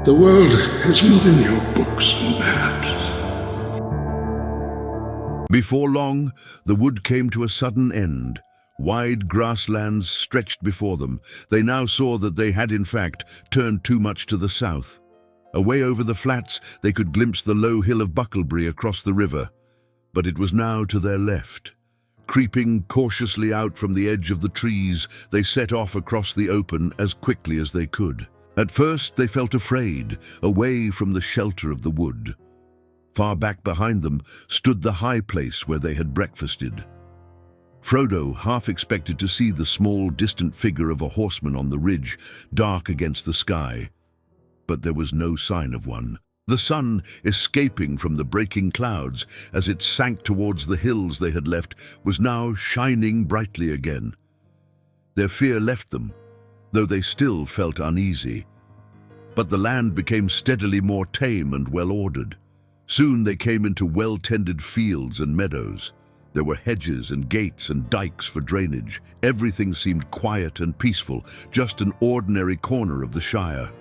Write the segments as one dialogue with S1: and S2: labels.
S1: The world is not in your books and maps.
S2: Before long, the wood came to a sudden end. Wide grasslands stretched before them. They now saw that they had, in fact, turned too much to the south. Away over the flats, they could glimpse the low hill of Bucklebury across the river. But it was now to their left. Creeping cautiously out from the edge of the trees, they set off across the open as quickly as they could. At first, they felt afraid, away from the shelter of the wood. Far back behind them stood the high place where they had breakfasted. Frodo half expected to see the small, distant figure of a horseman on the ridge, dark against the sky. But there was no sign of one. The sun, escaping from the breaking clouds as it sank towards the hills they had left, was now shining brightly again. Their fear left them, though they still felt uneasy. But the land became steadily more tame and well-ordered. Soon they came into well-tended fields and meadows. There were hedges and gates and dikes for drainage. Everything seemed quiet and peaceful, just an ordinary corner of the Shire.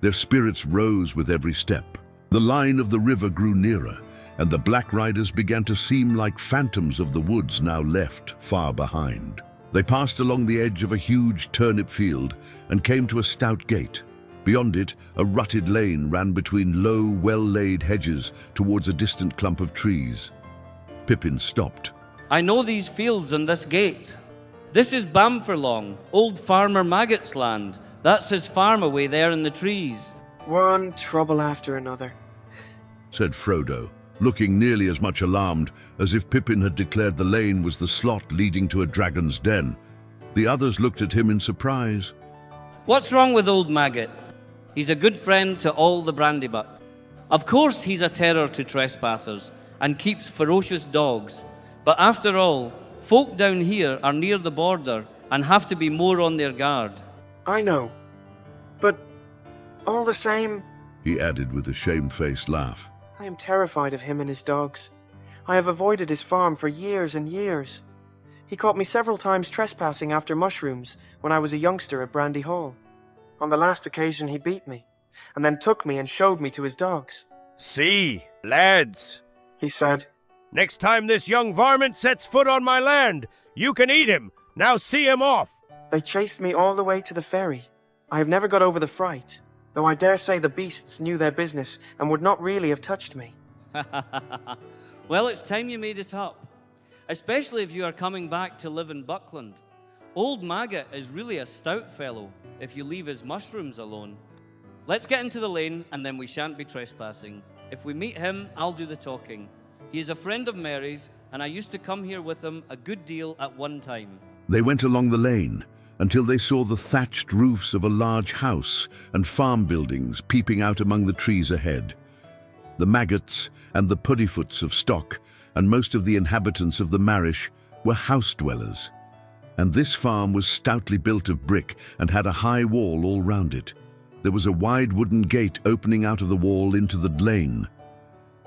S2: Their spirits rose with every step. The line of the river grew nearer, and the black riders began to seem like phantoms of the woods now left far behind. They passed along the edge of a huge turnip field and came to a stout gate. Beyond it, a rutted lane ran between low, well-laid hedges towards a distant clump of trees. Pippin stopped.
S3: I know these fields and this gate. This is Bamfurlong, old Farmer Maggot's land. That's his farm away there in the trees.
S4: One trouble after another,
S2: said Frodo, looking nearly as much alarmed as if Pippin had declared the lane was the slot leading to a dragon's den. The others looked at him in surprise.
S3: What's wrong with old Maggot? He's a good friend to all the Brandybuck. Of course he's a terror to trespassers and keeps ferocious dogs. But after all, folk down here are near the border and have to be more on their guard.
S4: I know. But all the same,
S2: he added with a shamefaced laugh.
S4: I am terrified of him and his dogs. I have avoided his farm for years and years. He caught me several times trespassing after mushrooms when I was a youngster at Brandy Hall. On the last occasion he beat me, and then took me and showed me to his dogs.
S5: "See, lads,"
S4: he said,
S5: "next time this young varmint sets foot on my land, you can eat him. Now see him off."
S4: They chased me all the way to the ferry. I have never got over the fright, though I dare say the beasts knew their business and would not really have touched me.
S3: Well, it's time you made it up, especially if you are coming back to live in Buckland. Old Maggot is really a stout fellow if you leave his mushrooms alone. Let's get into the lane and then we shan't be trespassing. If we meet him, I'll do the talking. He is a friend of Mary's and I used to come here with him a good deal at one time.
S2: They went along the lane until they saw the thatched roofs of a large house and farm buildings peeping out among the trees ahead. The Maggots and the Puddiefoots of stock and most of the inhabitants of the Marish were house dwellers. And this farm was stoutly built of brick and had a high wall all round it. There was a wide wooden gate opening out of the wall into the lane.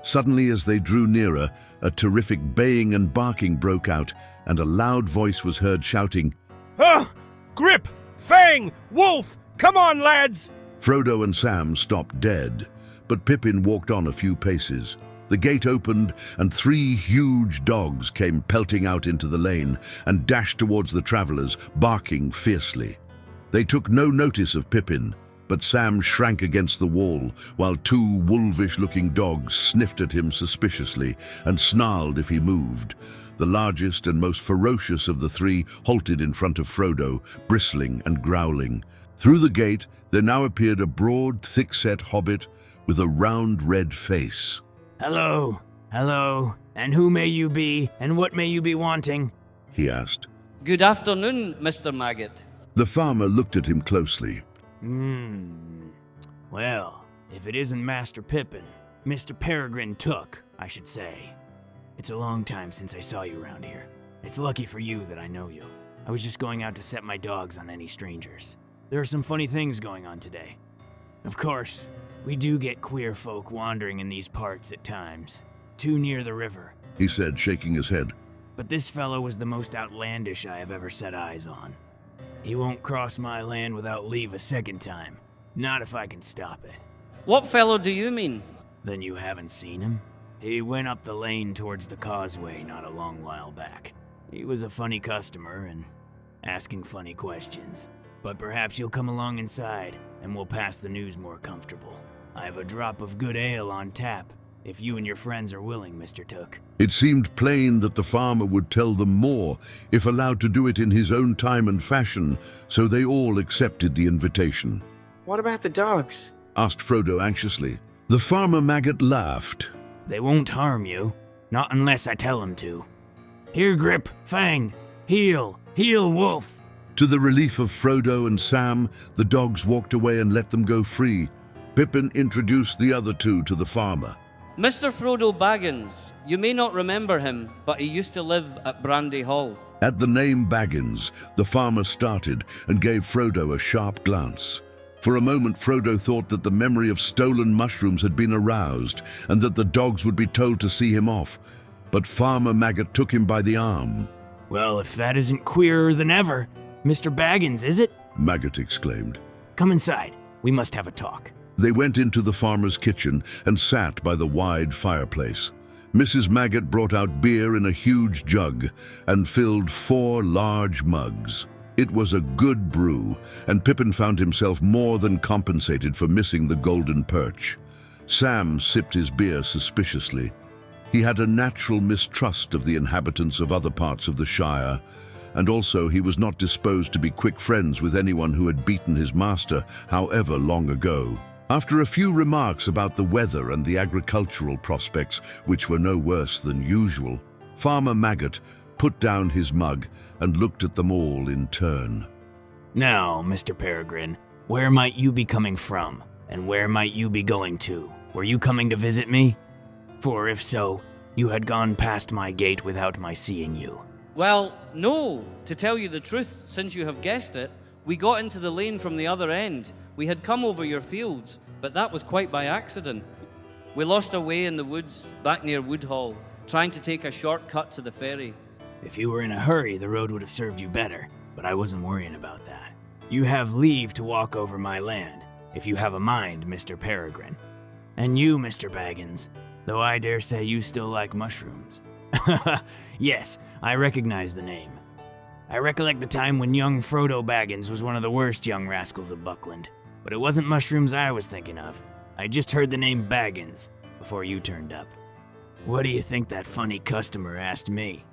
S2: Suddenly, as they drew nearer, a terrific baying and barking broke out, and a loud voice was heard shouting,
S5: "Ah! Grip! Fang! Wolf! Come on, lads!"
S2: Frodo and Sam stopped dead, but Pippin walked on a few paces. The gate opened, and 3 huge dogs came pelting out into the lane and dashed towards the travelers, barking fiercely. They took no notice of Pippin, but Sam shrank against the wall, while 2 wolfish-looking dogs sniffed at him suspiciously and snarled if he moved. The largest and most ferocious of the 3 halted in front of Frodo, bristling and growling. Through the gate there now appeared a broad, thick-set hobbit with a round red face.
S6: "Hello, hello, and who may you be, and what may you be wanting?"
S2: he asked.
S3: Good afternoon, Mr. Maggot.
S2: The farmer looked at him closely.
S6: Well, if it isn't Master Pippin, Mr. Peregrine Took, I should say. It's a long time since I saw you around here. It's lucky for you that I know you. I was just going out to set my dogs on any strangers. There are some funny things going on today. Of course, we do get queer folk wandering in these parts at times, too near the river,
S2: he said, shaking his head.
S6: But this fellow was the most outlandish I have ever set eyes on. He won't cross my land without leave a second time. Not if I can stop it.
S3: What fellow do you mean?
S6: Then you haven't seen him? He went up the lane towards the causeway not a long while back. He was a funny customer and asking funny questions. But perhaps you'll come along inside and we'll pass the news more comfortable. I have a drop of good ale on tap, if you and your friends are willing, Mr. Took.
S2: It seemed plain that the farmer would tell them more if allowed to do it in his own time and fashion, so they all accepted the invitation.
S4: What about the dogs?
S2: Asked Frodo anxiously. The farmer maggot laughed.
S6: They won't harm you, not unless I tell them to. Here, Grip, Fang, heel, Wolf.
S2: To the relief of Frodo and Sam, the dogs walked away and let them go free. Pippin introduced the other two to the farmer.
S3: Mr. Frodo Baggins. You may not remember him, but he used to live at Brandy Hall.
S2: At the name Baggins, the farmer started and gave Frodo a sharp glance. For a moment, Frodo thought that the memory of stolen mushrooms had been aroused and that the dogs would be told to see him off. But Farmer Maggot took him by the arm.
S6: Well, if that isn't queerer than ever, Mr. Baggins, is it?
S2: Maggot exclaimed.
S6: Come inside. We must have a talk.
S2: They went into the farmer's kitchen and sat by the wide fireplace. Mrs. Maggot brought out beer in a huge jug and filled 4 large mugs. It was a good brew, and Pippin found himself more than compensated for missing the golden perch. Sam sipped his beer suspiciously. He had a natural mistrust of the inhabitants of other parts of the Shire, and also he was not disposed to be quick friends with anyone who had beaten his master, however long ago. After a few remarks about the weather and the agricultural prospects, which were no worse than usual, Farmer Maggot put down his mug and looked at them all in turn.
S6: Now, Mr. Peregrine, where might you be coming from, and where might you be going to? Were you coming to visit me? For if so, you had gone past my gate without my seeing you.
S3: Well, no. To tell you the truth, since you have guessed it, we got into the lane from the other end. We had come over your fields, but that was quite by accident. We lost our way in the woods, back near Woodhall, trying to take a shortcut to the ferry.
S6: If you were in a hurry, the road would have served you better, but I wasn't worrying about that. You have leave to walk over my land, if you have a mind, Mr. Peregrine. And you, Mr. Baggins, though I dare say you still like mushrooms. Yes, I recognize the name. I recollect the time when young Frodo Baggins was one of the worst young rascals of Buckland. But it wasn't mushrooms I was thinking of. I just heard the name Baggins before you turned up. What do you think that funny customer asked me?